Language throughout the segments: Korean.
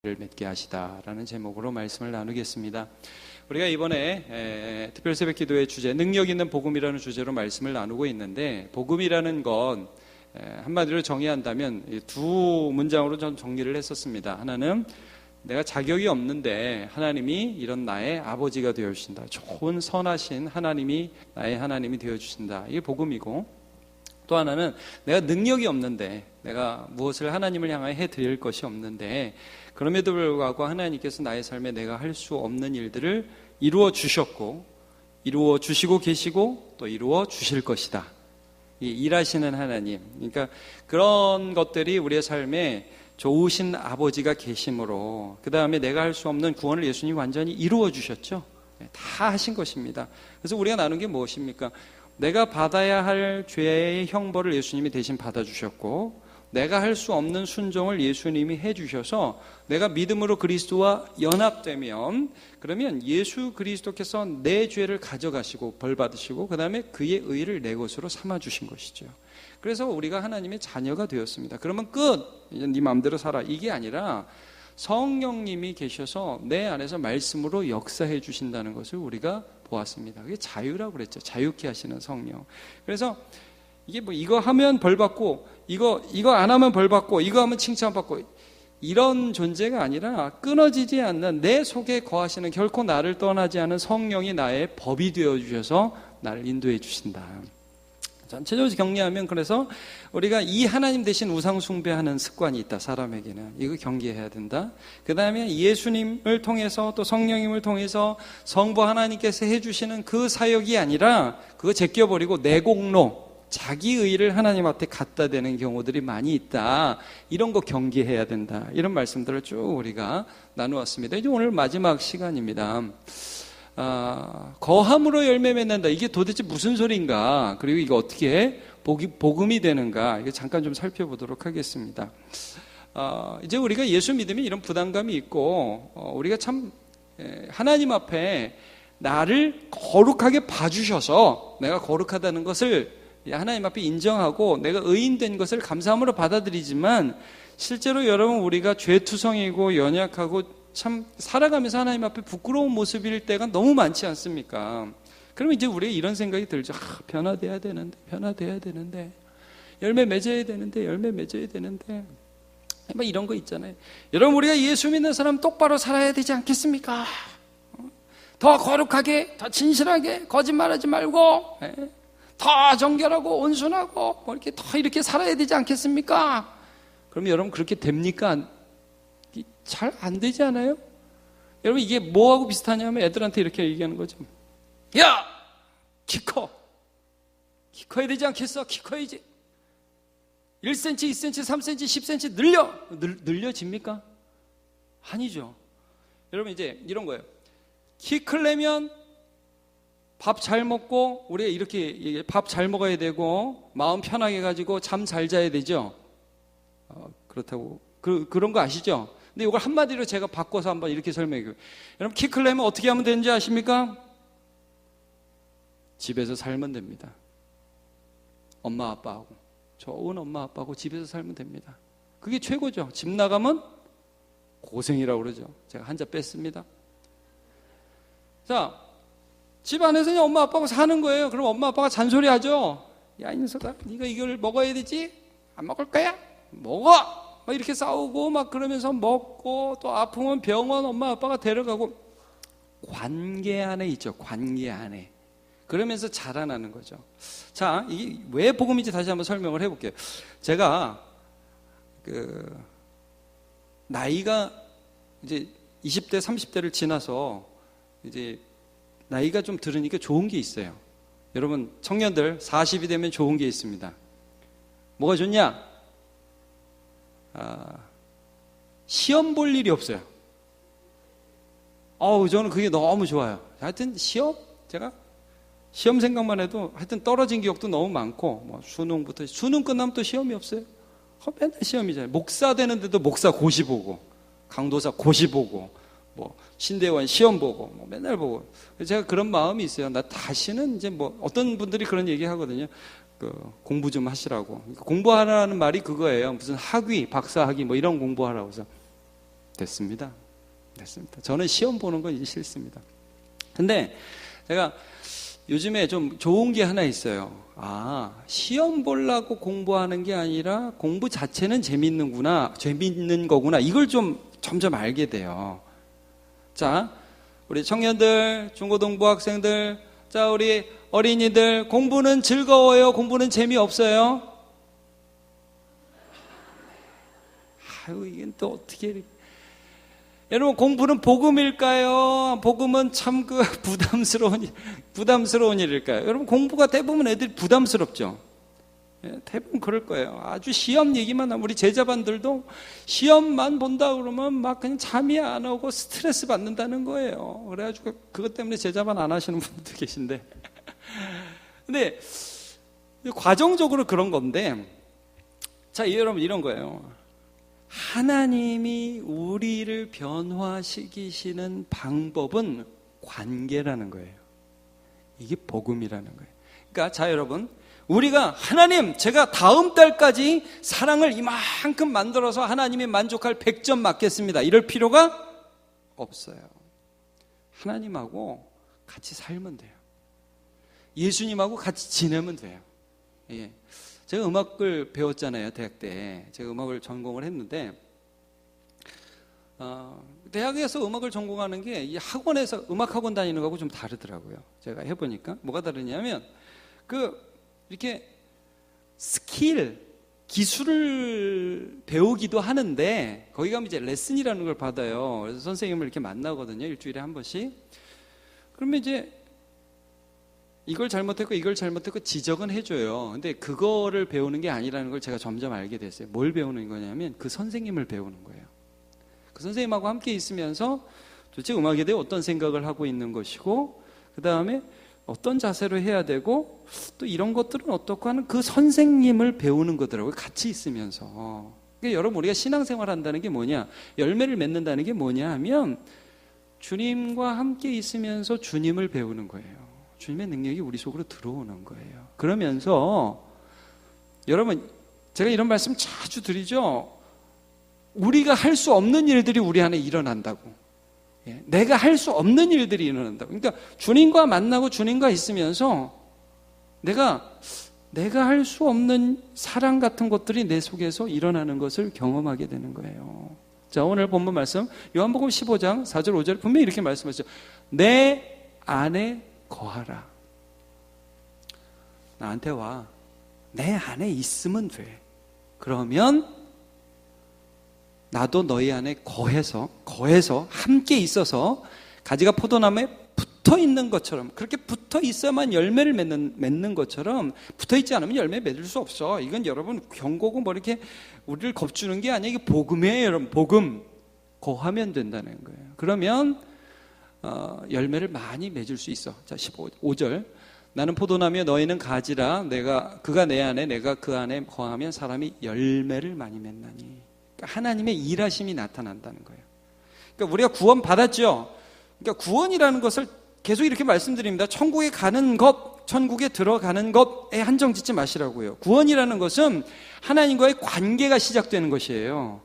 를 맺게 하시다라는 제목으로 말씀을 나누겠습니다. 우리가 이번에 특별 새벽 기도의 주제 능력 있는 복음이라는 주제로 말씀을 나누고 있는데, 복음이라는 건 한마디로 정의한다면 두 문장으로 전 정리를 했었습니다. 하나는 내가 자격이 없는데 하나님이 이런 나의 아버지가 되어주신다, 좋은 선하신 하나님이 나의 하나님이 되어주신다, 이게 복음이고, 또 하나는 내가 능력이 없는데, 내가 무엇을 하나님을 향하여 해드릴 것이 없는데, 그럼에도 불구하고 하나님께서 나의 삶에 내가 할 수 없는 일들을 이루어 주셨고, 이루어 주시고 계시고, 또 이루어 주실 것이다. 이 일하시는 하나님, 그러니까 그런 것들이 우리의 삶에 좋으신 아버지가 계심으로, 그 다음에 내가 할 수 없는 구원을 예수님이 완전히 이루어 주셨죠. 다 하신 것입니다. 그래서 우리가 나눈 게 무엇입니까? 내가 받아야 할 죄의 형벌을 예수님이 대신 받아주셨고, 내가 할 수 없는 순종을 예수님이 해주셔서 내가 믿음으로 그리스도와 연합되면, 그러면 예수 그리스도께서 내 죄를 가져가시고 벌 받으시고, 그 다음에 그의 의를 내 것으로 삼아주신 것이죠. 그래서 우리가 하나님의 자녀가 되었습니다. 그러면 끝! 이제 네 마음대로 살아, 이게 아니라 성령님이 계셔서 내 안에서 말씀으로 역사해 주신다는 것을 우리가 보았습니다. 그게 자유라고 그랬죠. 자유케 하시는 성령. 그래서 이게 뭐 이거 하면 벌 받고, 이거 안 하면 벌 받고, 이거 하면 칭찬 받고, 이런 존재가 아니라 끊어지지 않는 내 속에 거하시는, 결코 나를 떠나지 않은 성령이 나의 법이 되어 주셔서 나를 인도해 주신다. 전체적으로 격리하면, 그래서 우리가 이 하나님 대신 우상 숭배하는 습관이 있다, 사람에게는. 이거 경계해야 된다. 그 다음에 예수님을 통해서, 또 성령님을 통해서 성부 하나님께서 해주시는 그 사역이 아니라 그거 제껴버리고 내 공로, 자기 의를 하나님 앞에 갖다 대는 경우들이 많이 있다. 이런 거 경계해야 된다. 이런 말씀들을 쭉 우리가 나누었습니다. 이제 오늘 마지막 시간입니다. 거함으로 열매 맺는다. 이게 도대체 무슨 소리인가? 그리고 이거 어떻게 복음이 되는가? 이거 잠깐 좀 살펴보도록 하겠습니다. 이제 우리가 예수 믿으면 이런 부담감이 있고, 우리가 참 하나님 앞에 나를 거룩하게 봐주셔서 내가 거룩하다는 것을 하나님 앞에 인정하고 내가 의인된 것을 감사함으로 받아들이지만, 실제로 여러분 우리가 죄투성이고 연약하고 참 살아가면서 하나님 앞에 부끄러운 모습일 때가 너무 많지 않습니까? 그러면 이제 우리가 이런 생각이 들죠. 변화돼야 되는데 열매 맺어야 되는데 막 이런 거 있잖아요. 여러분, 우리가 예수 믿는 사람 똑바로 살아야 되지 않겠습니까? 더 거룩하게, 더 진실하게, 거짓말하지 말고, 더 정결하고 온순하고 뭐 이렇게 더 이렇게 살아야 되지 않겠습니까? 그러면 여러분 그렇게 됩니까? 잘 안 되지 않아요? 여러분, 이게 뭐하고 비슷하냐면 애들한테 이렇게 얘기하는 거죠. 야! 키 커야 되지 않겠어? 키 커야지. 1cm, 2cm, 3cm, 10cm 늘려집니까? 아니죠. 여러분, 이제 이런 거예요. 키 크려면 밥 잘 먹고, 우리가 이렇게 밥 잘 먹어야 되고, 마음 편하게 가지고 잠 잘 자야 되죠. 그렇다고 그런 거 아시죠? 근데 이걸 한마디로 제가 바꿔서 한번 이렇게 설명해요. 여러분, 키 크려면 어떻게 하면 되는지 아십니까? 집에서 살면 됩니다. 엄마 아빠하고, 좋은 엄마 아빠하고 집에서 살면 됩니다. 그게 최고죠. 집 나가면 고생이라고 그러죠. 제가 한자 뺐습니다. 자, 집 안에서 그냥 엄마 아빠하고 사는 거예요. 그럼 엄마 아빠가 잔소리하죠. 야, 이 녀석아, 네가 이걸 먹어야 되지? 안 먹을 거야? 먹어! 막 이렇게 싸우고 막 그러면서 먹고, 또 아프면 병원 엄마 아빠가 데려가고, 관계 안에 있죠. 관계 안에. 그러면서 자라나는 거죠. 자, 이게 왜 복음인지 다시 한번 설명을 해볼게요. 제가 나이가 이제 20대 30대를 지나서 이제 나이가 좀 들으니까 좋은 게 있어요. 여러분, 청년들 40이 되면 좋은 게 있습니다. 뭐가 좋냐? 시험 볼 일이 없어요. 저는 그게 너무 좋아요. 하여튼 제가 시험 생각만 해도 하여튼 떨어진 기억도 너무 많고, 뭐 수능부터, 수능 끝나면 또 시험이 없어요. 맨날 시험이잖아요. 목사 되는데도 목사 고시 보고, 강도사 고시 보고, 뭐 신대원 시험 보고, 뭐 맨날 보고. 제가 그런 마음이 있어요. 나 다시는 이제 뭐 어떤 분들이 그런 얘기 하거든요. 공부 좀 하시라고. 공부하라는 말이 그거예요. 무슨 학위, 박사 학위 뭐 이런 공부하라고 해서 됐습니다. 저는 시험 보는 건 이제 싫습니다. 근데 제가 요즘에 좀 좋은 게 하나 있어요. 시험 보려고 공부하는 게 아니라 공부 자체는 재밌는 거구나. 이걸 좀 점점 알게 돼요. 자, 우리 청년들, 중고등부 학생들, 자, 우리 어린이들, 공부는 즐거워요? 공부는 재미없어요? 이건 또 어떻게. 여러분, 공부는 복음일까요? 복음은 참 부담스러운 일일까요? 여러분, 공부가 대부분 애들이 부담스럽죠? 대부분 그럴 거예요. 아주 시험 얘기만 하면, 우리 제자반들도 시험만 본다 그러면 막 그냥 잠이 안 오고 스트레스 받는다는 거예요. 그래가지고 그것 때문에 제자반 안 하시는 분도 계신데. 근데 과정적으로 그런 건데, 자, 여러분, 이런 거예요. 하나님이 우리를 변화시키시는 방법은 관계라는 거예요. 이게 복음이라는 거예요. 그러니까 자, 여러분, 우리가 하나님, 제가 다음 달까지 사랑을 이만큼 만들어서 하나님이 만족할 100점 맞겠습니다, 이럴 필요가 없어요. 하나님하고 같이 살면 돼요. 예수님하고 같이 지내면 돼요. 예. 제가 음악을 배웠잖아요, 대학 때. 제가 음악을 전공을 했는데, 대학에서 음악을 전공하는 게 이 학원에서 음악학원 다니는 거하고 좀 다르더라고요. 제가 해보니까 뭐가 다르냐면, 이렇게 기술을 배우기도 하는데, 거기 가면 이제 레슨이라는 걸 받아요. 그래서 선생님을 이렇게 만나거든요, 일주일에 한 번씩. 그러면 이제 이걸 잘못했고 지적은 해줘요. 근데 그거를 배우는 게 아니라는 걸 제가 점점 알게 됐어요. 뭘 배우는 거냐면 그 선생님을 배우는 거예요. 그 선생님하고 함께 있으면서 도대체 음악에 대해 어떤 생각을 하고 있는 것이고, 그 다음에 어떤 자세로 해야 되고, 또 이런 것들은 어떻고 하는 그 선생님을 배우는 거더라고요, 같이 있으면서. 그러니까 여러분, 우리가 신앙생활 한다는 게 뭐냐, 열매를 맺는다는 게 뭐냐 하면 주님과 함께 있으면서 주님을 배우는 거예요. 주님의 능력이 우리 속으로 들어오는 거예요. 그러면서 여러분, 제가 이런 말씀 자주 드리죠. 우리가 할 수 없는 일들이 우리 안에 일어난다고. 내가 할 수 없는 일들이 일어난다고. 그러니까 주님과 만나고 주님과 있으면서 내가 할 수 없는 사랑 같은 것들이 내 속에서 일어나는 것을 경험하게 되는 거예요. 자, 오늘 본문 말씀 요한복음 15장 4절 5절 분명히 이렇게 말씀하셨죠. 내 안에 거하라. 나한테 와. 내 안에 있으면 돼. 그러면 나도 너희 안에 거해서 함께 있어서 가지가 포도나무에 붙어 있는 것처럼, 그렇게 붙어 있어야만 열매를 맺는 것처럼, 붙어 있지 않으면 열매 맺을 수 없어. 이건 여러분 경고고 뭐 이렇게 우리를 겁주는 게 아니에요. 이게 복음이에요, 여러분. 복음. 거하면 된다는 거예요. 그러면 열매를 많이 맺을 수 있어. 자, 15절. 나는 포도나무여 너희는 가지라. 그가 내 안에 내가 그 안에 거하면 사람이 열매를 많이 맺나니. 그러니까 하나님의 일하심이 나타난다는 거예요. 그러니까 우리가 구원 받았죠. 그러니까 구원이라는 것을 계속 이렇게 말씀드립니다. 천국에 가는 것, 천국에 들어가는 것에 한정 짓지 마시라고요. 구원이라는 것은 하나님과의 관계가 시작되는 것이에요.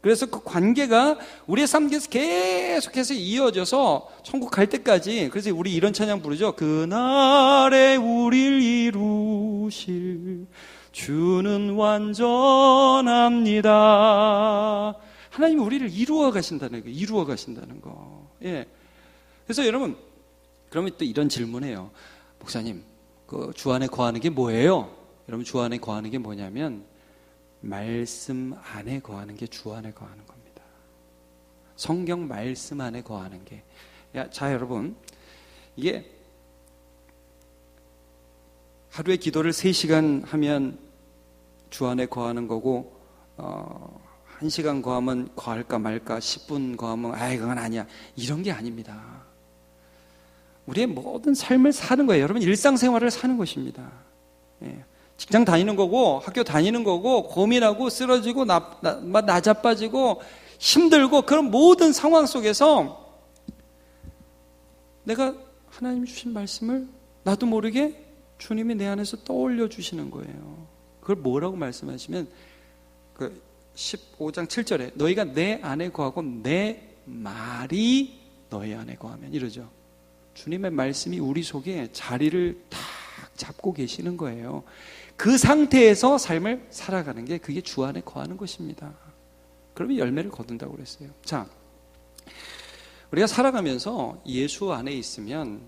그래서 그 관계가 우리의 삶에서 계속해서 이어져서 천국 갈 때까지. 그래서 우리 이런 찬양 부르죠. 그날에 우릴 이루실 주는 완전합니다. 하나님이 우리를 이루어 가신다는 거. 이루어 가신다는 거. 예. 그래서 여러분, 그러면 또 이런 질문해요. 목사님, 그 주 안에 거하는 게 뭐예요? 여러분, 주 안에 거하는 게 뭐냐면 말씀 안에 거하는 게 주 안에 거하는 겁니다. 성경 말씀 안에 거하는 게. 자, 여러분, 이게 하루에 기도를 3시간 하면 주 안에 거하는 거고, 1시간 거하면 거할까 말까, 10분 거하면 그건 아니야, 이런 게 아닙니다. 우리의 모든 삶을 사는 거예요. 여러분, 일상생활을 사는 것입니다. 예. 직장 다니는 거고, 학교 다니는 거고, 고민하고 쓰러지고 나자빠지고 힘들고, 그런 모든 상황 속에서 내가 하나님 주신 말씀을 나도 모르게 주님이 내 안에서 떠올려 주시는 거예요. 그걸 뭐라고 말씀하시면, 15장 7절에 너희가 내 안에 거하고 내 말이 너희 안에 거하면, 이러죠. 주님의 말씀이 우리 속에 자리를 딱 잡고 계시는 거예요. 그 상태에서 삶을 살아가는 게, 그게 주 안에 거하는 것입니다. 그러면 열매를 거둔다고 그랬어요. 자, 우리가 살아가면서 예수 안에 있으면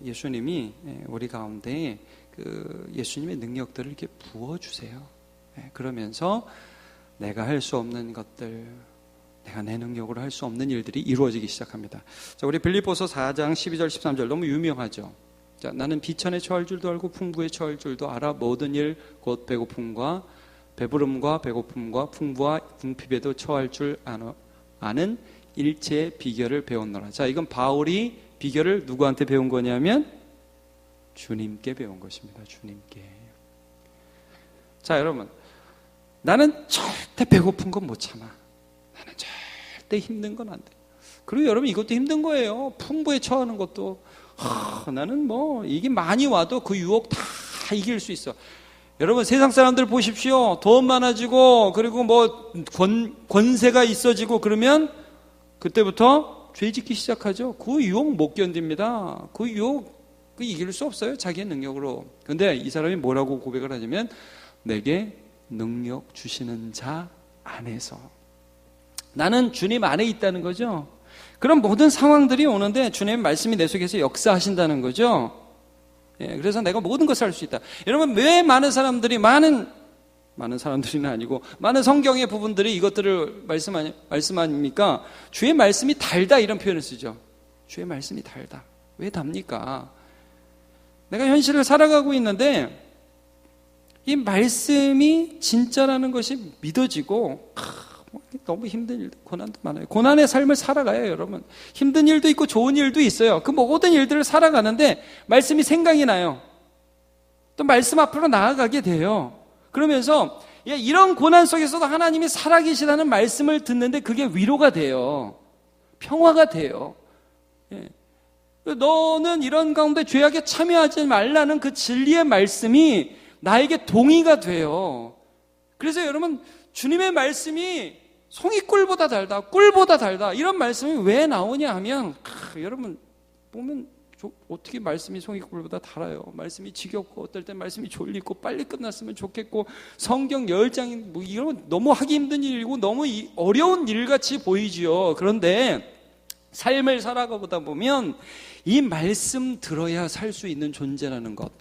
예수님이 우리 가운데 그 예수님의 능력들을 이렇게 부어주세요. 그러면서 내가 할 수 없는 것들, 내가 내 능력으로 할 수 없는 일들이 이루어지기 시작합니다. 자, 우리 빌립보서 4장 12절 13절 너무 유명하죠. 자, 나는 비천에 처할 줄도 알고 풍부에 처할 줄도 알아 모든 일 곧 배고픔과 배부름과 배고픔과 풍부와 궁핍에도 처할 줄 아는 일체의 비결을 배웠노라. 자, 이건 바울이 비결을 누구한테 배운 거냐면 주님께 배운 것입니다. 주님께. 자, 여러분, 나는 절대 배고픈 건 못 참아. 나는 절대 힘든 건 안 돼. 그리고 여러분, 이것도 힘든 거예요. 풍부에 처하는 것도. 나는 뭐 이게 많이 와도 그 유혹 다 이길 수 있어. 여러분, 세상 사람들 보십시오. 돈 많아지고 그리고 뭐 권세가 있어지고 그러면 그때부터 죄 짓기 시작하죠. 그 유혹 못 견딥니다. 그 유혹 이길 수 없어요, 자기의 능력으로. 근데 이 사람이 뭐라고 고백을 하냐면 내게 능력 주시는 자 안에서. 나는 주님 안에 있다는 거죠. 그럼 모든 상황들이 오는데 주님의 말씀이 내 속에서 역사하신다는 거죠. 그래서 내가 모든 것을 할 수 있다. 여러분, 왜 많은 사람들이 많은 사람들이는 아니고 많은 성경의 부분들이 이것들을 말씀하니까 주의 말씀이 달다 이런 표현을 쓰죠. 주의 말씀이 달다. 왜 답니까? 내가 현실을 살아가고 있는데 이 말씀이 진짜라는 것이 믿어지고 너무 힘든 일도, 고난도 많아요. 고난의 삶을 살아가요, 여러분. 힘든 일도 있고 좋은 일도 있어요. 그 모든 일들을 살아가는데 말씀이 생각이 나요. 또 말씀 앞으로 나아가게 돼요. 그러면서 이런 고난 속에서도 하나님이 살아계시다는 말씀을 듣는데 그게 위로가 돼요. 평화가 돼요. 너는 이런 가운데 죄악에 참여하지 말라는 그 진리의 말씀이 나에게 동의가 돼요. 그래서 여러분, 주님의 말씀이 송이꿀보다 달다, 꿀보다 달다, 이런 말씀이 왜 나오냐 하면 여러분 보면 어떻게 말씀이 송이꿀보다 달아요. 말씀이 지겹고 어떨 땐 말씀이 졸리고 빨리 끝났으면 좋겠고 성경 10장이 뭐 이런 너무 하기 힘든 일이고 너무 어려운 일같이 보이지요. 그런데 삶을 살아가보다 보면 이 말씀 들어야 살 수 있는 존재라는 것,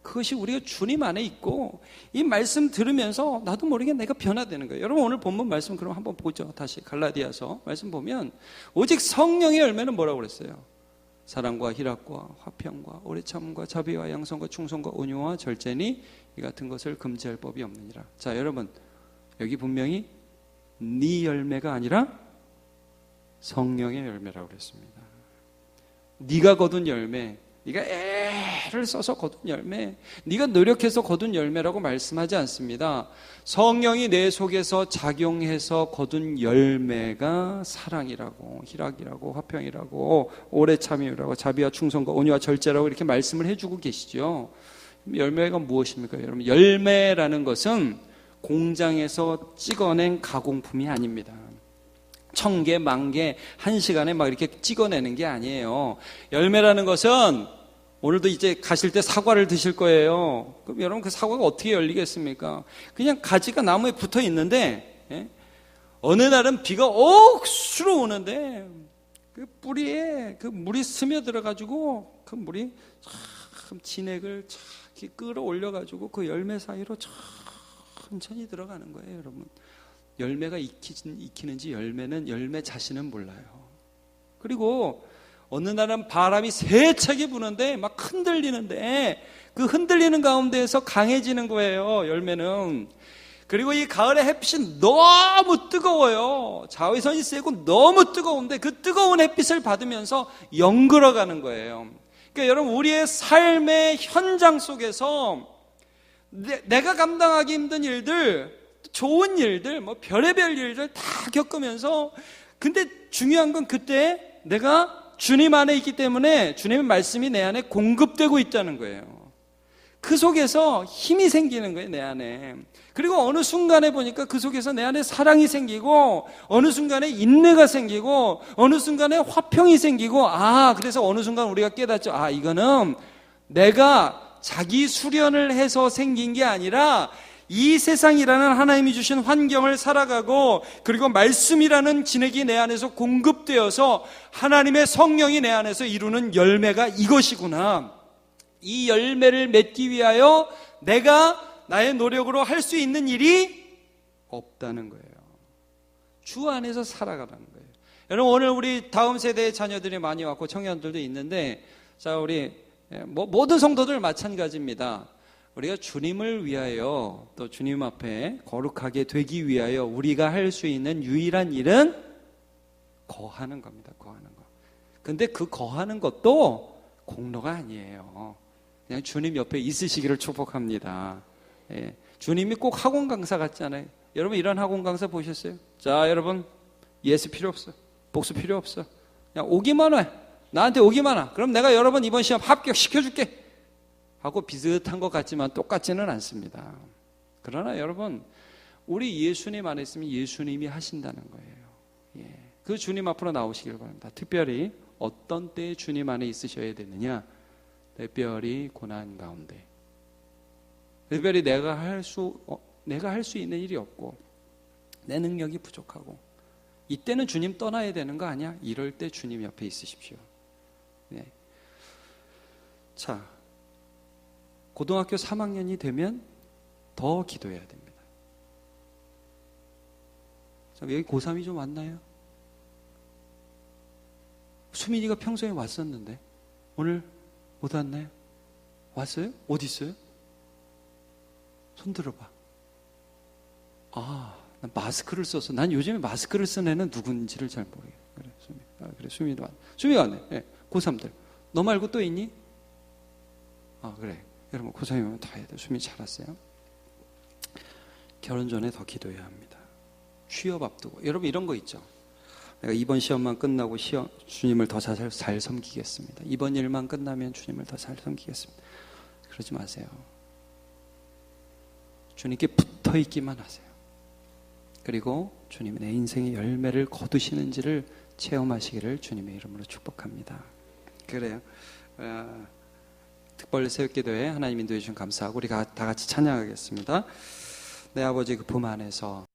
그것이 우리가 주님 안에 있고 이 말씀 들으면서 나도 모르게 내가 변화되는 거예요. 여러분, 오늘 본문 말씀 그럼 한번 보죠. 다시 갈라디아서 말씀 보면 오직 성령의 열매는 뭐라고 그랬어요? 사랑과 희락과 화평과 오래 참음과 자비와 양선과 충성과 온유와 절제니 이 같은 것을 금지할 법이 없느니라. 자, 여러분, 여기 분명히 네 열매가 아니라 성령의 열매라고 그랬습니다. 네가 거둔 열매, 네가 애를 써서 거둔 열매, 네가 노력해서 거둔 열매라고 말씀하지 않습니다. 성령이 내 속에서 작용해서 거둔 열매가 사랑이라고, 희락이라고, 화평이라고, 오래 참음이라고, 자비와 충성과 온유와 절제라고 이렇게 말씀을 해주고 계시죠. 열매가 무엇입니까? 여러분, 열매라는 것은 공장에서 찍어낸 가공품이 아닙니다. 1000개, 10,000개, 1시간에 막 이렇게 찍어내는 게 아니에요. 열매라는 것은 오늘도 이제 가실 때 사과를 드실 거예요. 그럼 여러분, 그 사과가 어떻게 열리겠습니까? 그냥 가지가 나무에 붙어 있는데, 어느 날은 비가 억수로 오는데 그 뿌리에 그 물이 스며들어가지고 그 물이 참 진액을 참 끌어올려가지고 그 열매 사이로 천천히 들어가는 거예요, 여러분. 열매가 익히는지 열매 자신은 몰라요. 그리고 어느 날은 바람이 세차게 부는데 막 흔들리는데 그 흔들리는 가운데에서 강해지는 거예요, 열매는. 그리고 이 가을에 햇빛이 너무 뜨거워요. 자외선이 세고 너무 뜨거운데 그 뜨거운 햇빛을 받으면서 연그러가는 거예요. 그러니까 여러분, 우리의 삶의 현장 속에서 내가 감당하기 힘든 일들, 좋은 일들, 뭐 별의별 일들 다 겪으면서, 근데 중요한 건 그때 내가 주님 안에 있기 때문에 주님의 말씀이 내 안에 공급되고 있다는 거예요. 그 속에서 힘이 생기는 거예요, 내 안에. 그리고 어느 순간에 보니까 그 속에서 내 안에 사랑이 생기고, 어느 순간에 인내가 생기고, 어느 순간에 화평이 생기고, 그래서 어느 순간 우리가 깨닫죠. 이거는 내가 자기 수련을 해서 생긴 게 아니라 이 세상이라는 하나님이 주신 환경을 살아가고, 그리고 말씀이라는 진액이 내 안에서 공급되어서 하나님의 성령이 내 안에서 이루는 열매가 이것이구나. 이 열매를 맺기 위하여 내가 나의 노력으로 할 수 있는 일이 없다는 거예요. 주 안에서 살아가라는 거예요. 여러분, 오늘 우리 다음 세대의 자녀들이 많이 왔고 청년들도 있는데, 자, 우리 모든 성도들 마찬가지입니다. 우리가 주님을 위하여, 또 주님 앞에 거룩하게 되기 위하여 우리가 할 수 있는 유일한 일은 거하는 겁니다. 거하는 거. 근데 그 거하는 것도 공로가 아니에요. 그냥 주님 옆에 있으시기를 축복합니다. 예. 주님이 꼭 학원 강사 같지 않아요? 여러분, 이런 학원 강사 보셨어요? 자, 여러분, 예스 필요 없어, 복수 필요 없어, 그냥 오기만 해, 나한테 오기만 해, 그럼 내가 여러분 이번 시험 합격시켜줄게 하고 비슷한 것 같지만 똑같지는 않습니다. 그러나 여러분, 우리 예수님 안에 있으면 예수님이 하신다는 거예요. 예. 그 주님 앞으로 나오시길 바랍니다. 특별히 어떤 때에 주님 안에 있으셔야 되느냐? 특별히 고난 가운데, 특별히 내가 할 수 있는 일이 없고 내 능력이 부족하고, 이때는 주님 떠나야 되는 거 아니야? 이럴 때 주님 옆에 있으십시오. 네. 자, 고등학교 3학년이 되면 더 기도해야 됩니다. 자, 여기 고3이 좀 왔나요? 수민이가 평소에 왔었는데 오늘 못 왔나요? 왔어요? 어디 있어요? 손 들어봐. 난 마스크를 써서, 난 요즘에 마스크를 쓴 애는 누군지를 잘 모르겠어요. 그래, 수미. 그래, 수미도 왔네. 수미가 왔네. 네, 고3들. 너 말고 또 있니? 그래. 여러분, 고3이면 다 해야 돼. 수미 잘 왔어요. 결혼 전에 더 기도해야 합니다. 취업 앞두고. 여러분, 이런 거 있죠. 내가 이번 시험만 끝나고 주님을 더 잘 섬기겠습니다. 이번 일만 끝나면 주님을 더 잘 섬기겠습니다. 그러지 마세요. 주님께 붙어 있기만 하세요. 그리고 주님이 내 인생의 열매를 거두시는지를 체험하시기를 주님의 이름으로 축복합니다. 그래요. 특별 새벽기도회 하나님 인도해 주신 감사하고 우리 다 같이 찬양하겠습니다. 내 아버지 그 품 안에서